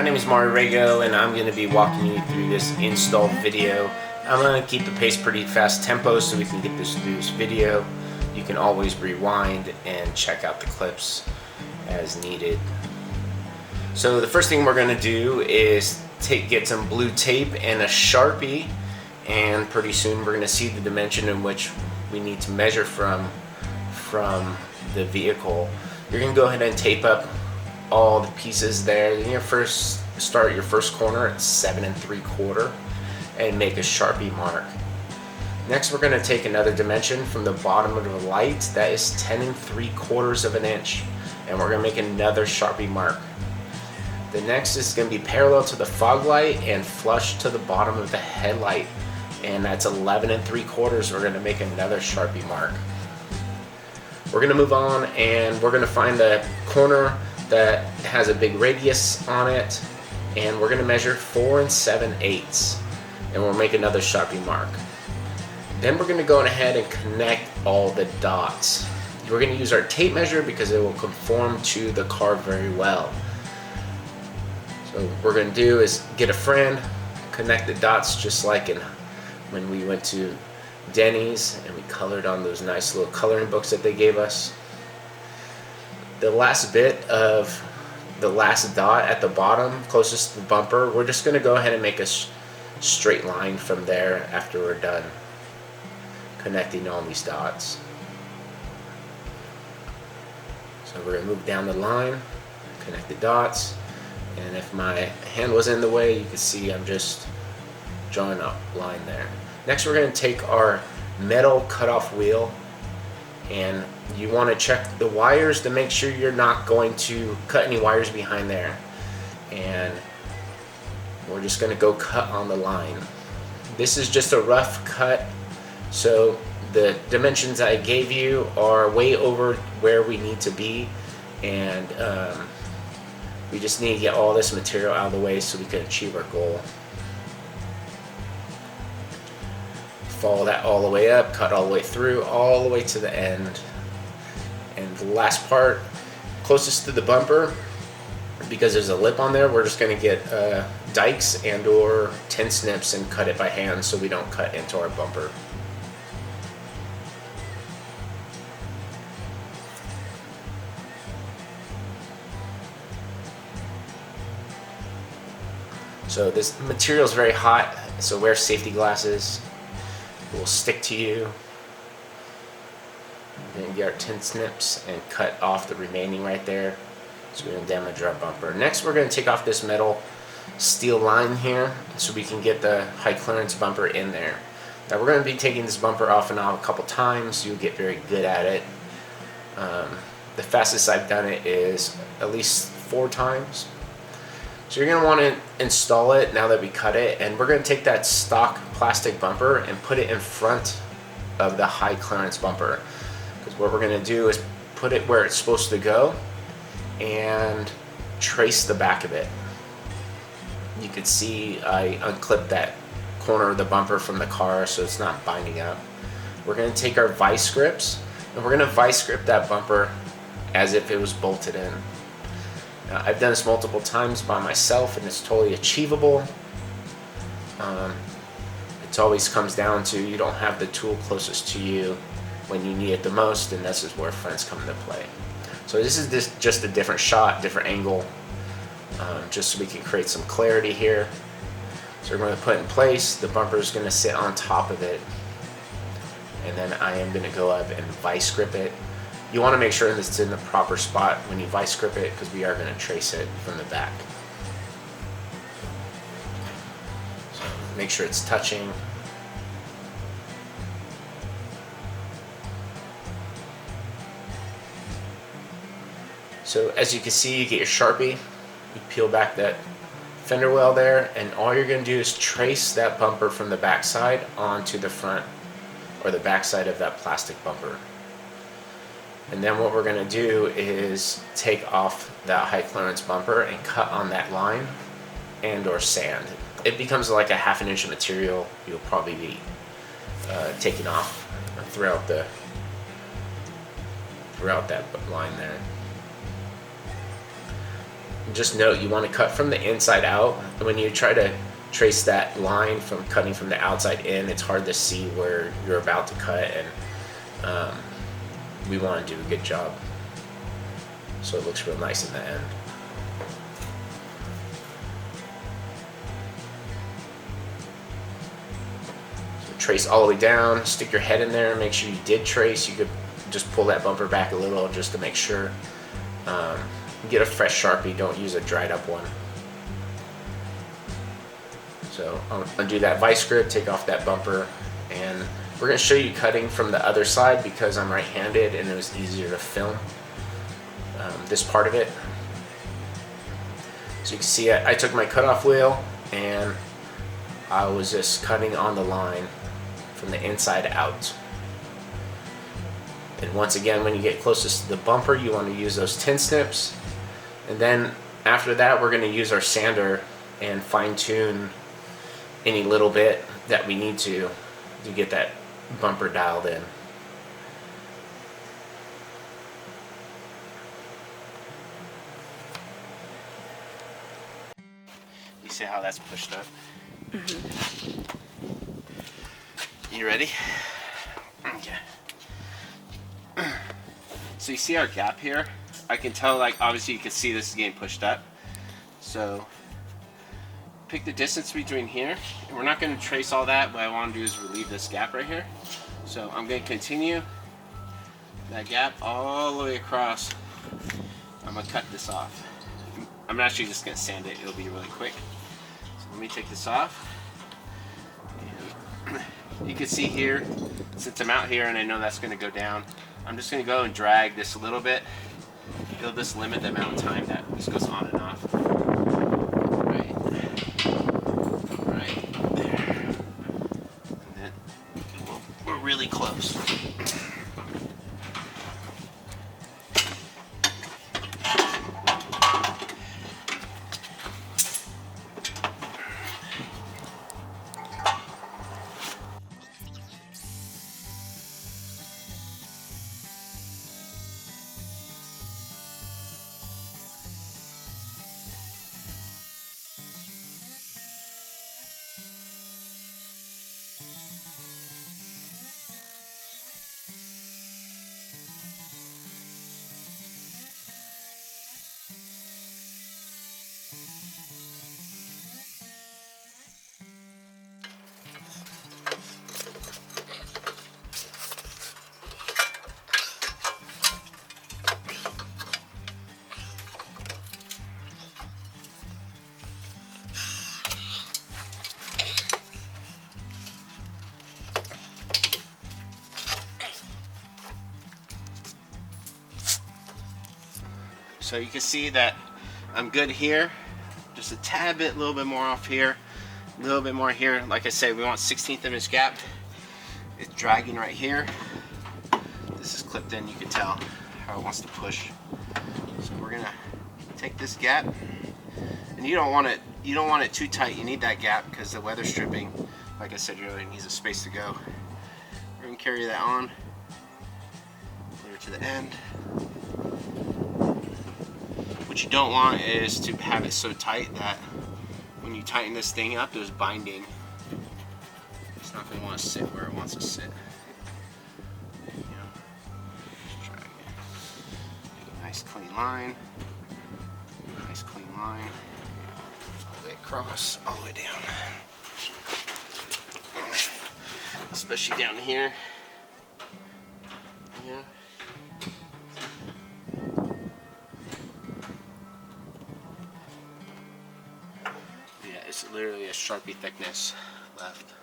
My name is Mario Rago, and I'm going to be walking you through this install video. I'm going to keep the pace pretty fast tempo so we can get this through this video. You can always rewind and check out the clips as needed. So the first thing we're going to do is get some blue tape and a Sharpie, and pretty soon we're going to see the dimension in which we need to measure from the vehicle. You're going to go ahead and tape up all the pieces there. Then you first start your first corner at 7 3/4 and make a Sharpie mark. Next, we're going to take another dimension from the bottom of the light, that is 10 3/4 of an inch, and we're going to make another Sharpie mark. The next is going to be parallel to the fog light and flush to the bottom of the headlight, and that's 11 3/4. We're going to make another Sharpie mark. We're going to move on, and we're going to find a corner that has a big radius on it, and we're going to measure 4 7/8, and we'll make another Sharpie mark. Then we're going to go ahead and connect all the dots. We're going to use our tape measure because it will conform to the car very well. So what we're going to do is get a friend, connect the dots just like when we went to Denny's and we colored on those nice little coloring books that they gave us. The last bit of the last dot at the bottom closest to the bumper, we're just going to go ahead and make a straight line from there after we're done connecting all these dots. So we're going to move down the line, connect the dots, and if my hand was in the way, you can see I'm just drawing a line there. Next, we're going to take our metal cutoff wheel, and you want to check the wires to make sure you're not going to cut any wires behind there. And we're just going to go cut on the line. This is just a rough cut, so the dimensions I gave you are way over where we need to be, and we just need to get all this material out of the way so we can achieve our goal. Follow that all the way up, cut all the way through, all the way to the end. And the last part, closest to the bumper, because there's a lip on there, we're just going to get dikes and or tin snips and cut it by hand so we don't cut into our bumper. So this material is very hot, so wear safety glasses. It will stick to you. Then get our tin snips and cut off the remaining right there so we don't damage our bumper. Next, we're going to take off this metal steel line here so we can get the high clearance bumper in there. Now we're going to be taking this bumper off and on a couple times. You'll get very good at it. The fastest I've done it is at least 4 times. So you're going to want to install it now that we cut it, and we're going to take that stock plastic bumper and put it in front of the high clearance bumper, because what we're going to do is put it where it's supposed to go and trace the back of it. You can see I unclipped that corner of the bumper from the car so it's not binding up. We're going to take our vice grips and we're going to vice grip that bumper as if it was bolted in. I've done this multiple times by myself, and it's totally achievable. It always comes down to you don't have the tool closest to you when you need it the most, and this is where friends come into play. So this is just a different shot, different angle, just so we can create some clarity here. So we're going to put it in place. The bumper is going to sit on top of it, and then I am going to go up and vice grip it. You want to make sure that it's in the proper spot when you vice grip it, because we are going to trace it from the back. So make sure it's touching. So as you can see, you get your Sharpie, you peel back that fender well there, and all you're going to do is trace that bumper from the back side onto the front or the back side of that plastic bumper. And then what we're going to do is take off that high clearance bumper and cut on that line and or sand. It becomes like a 1/2 inch of material you'll probably be taking off throughout that line there. just note you want to cut from the inside out. And when you try to trace that line from cutting from the outside in, it's hard to see where you're about to cut, and we want to do a good job so it looks real nice in the end. So trace all the way down, stick your head in there, make sure you did trace. You could just pull that bumper back a little just to make sure. Get a fresh Sharpie, don't use a dried up one. So I'll undo that vice grip, take off that bumper, and we're going to show you cutting from the other side because I'm right-handed and it was easier to film this part of it. So you can see I took my cutoff wheel and I was just cutting on the line from the inside out. And once again, when you get closest to the bumper, you want to use those tin snips. And then after that, we're going to use our sander and fine-tune any little bit that we need to get that bumper dialed in. You see how that's pushed up? Mm-hmm. You ready? Okay. So you see our gap here? I can tell, like, obviously you can see this is getting pushed up. So pick the distance between here, and we're not going to trace all that. What I want to do is relieve this gap right here. So I'm going to continue that gap all the way across. I'm going to cut this off. I'm actually just going to sand it. It'll be really quick. So let me take this off. And you can see here, since I'm out here and I know that's going to go down, I'm just going to go and drag this a little bit. It'll just limit the amount of time that this goes on and off. Right there. And then we're really close. So you can see that I'm good here, just a tad bit, a little bit more off here, a little bit more here. Like I said, we want 1/16 of an inch gap. It's dragging right here. This is clipped in, you can tell how it wants to push. So we're gonna take this gap, and you don't want it too tight. You need that gap because the weather stripping, like I said earlier, needs a space to go. We're gonna carry that on clear to the end. What you don't want is to have it so tight that when you tighten this thing up, there's binding. It's not going to want to sit where it wants to sit. You know, just drag it. Make a nice clean line. Nice clean line. All the way across, all the way down. Especially down here. Yeah. It's literally a Sharpie thickness left.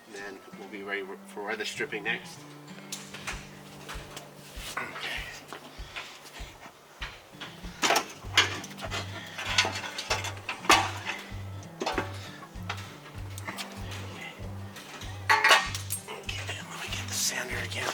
And then we'll be ready for weather stripping next. Okay, let me get the sander again.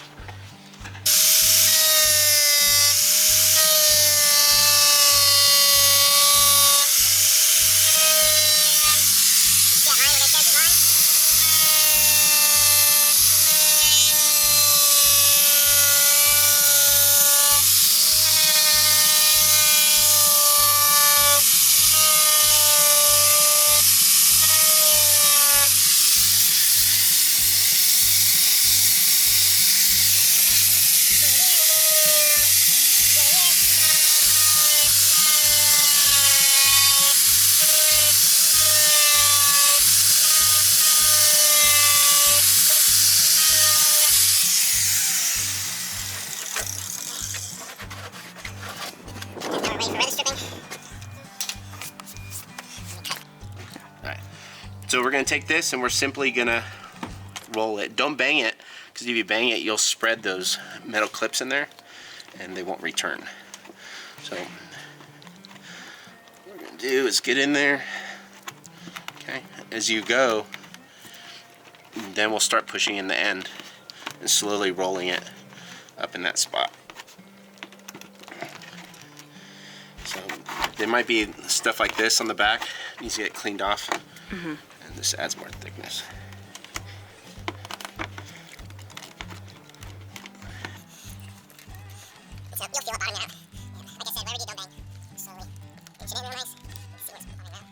So we're going to take this and we're simply going to roll it. Don't bang it, because if you bang it, you'll spread those metal clips in there and they won't return. So what we're going to do is get in there. Okay, as you go, then we'll start pushing in the end and slowly rolling it up in that spot. So there might be stuff like this on the back, needs to get cleaned off, and this adds more thickness. So you'll feel it bottoming out. Like I said, wherever you don't bang, slowly inch it in real nice. See where it's bottoming out.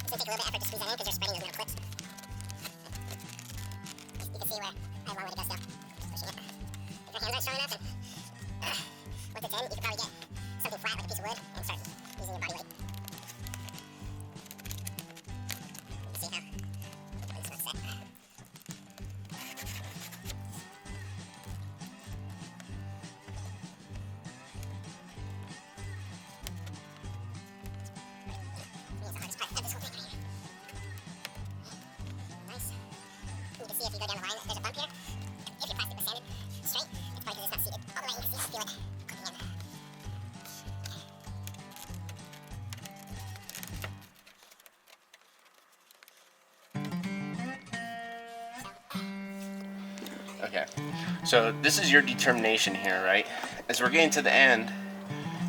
It's going to take a little bit of effort to squeeze that in because they're spreading those metal clips. You can see where I have a long way to go still. Just pushing it. If your hands aren't strong enough, and once it's in, you can probably get something flat like a piece of wood and start using your body weight. See how it's not set. Here's the hardest part of this whole thing right here. Nice. You can see if you go down the line, there's a bump here. If your plastic was sanded straight, it's probably because it's not seated all the way. You can see, feel it clicking in. Okay, so this is your determination here, right? As we're getting to the end,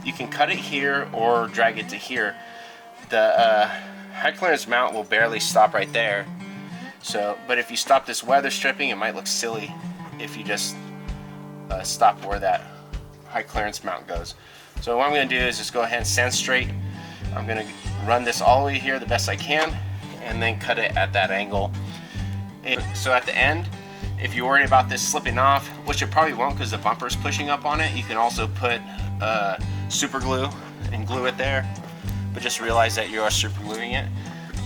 you can cut it here or drag it to here. The high clearance mount will barely stop right there. So, but if you stop this weather stripping, it might look silly if you just stop where that high clearance mount goes. So what I'm going to do is just go ahead and stand straight. I'm going to run this all the way here the best I can, and then cut it at that angle. So at the end, if you're worried about this slipping off, which it probably won't because the bumper is pushing up on it, you can also put super glue and glue it there. But just realize that you are super gluing it.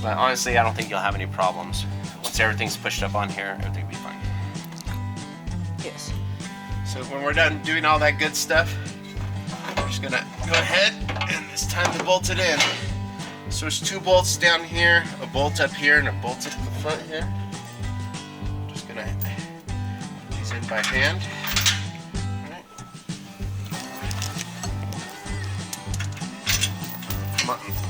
But honestly, I don't think you'll have any problems. Once everything's pushed up on here, everything will be fine. Yes. So when we're done doing all that good stuff, we're just gonna go ahead and it's time to bolt it in. So there's two bolts down here, a bolt up here, and a bolt up in the front here. Just gonna put these in by hand. All right.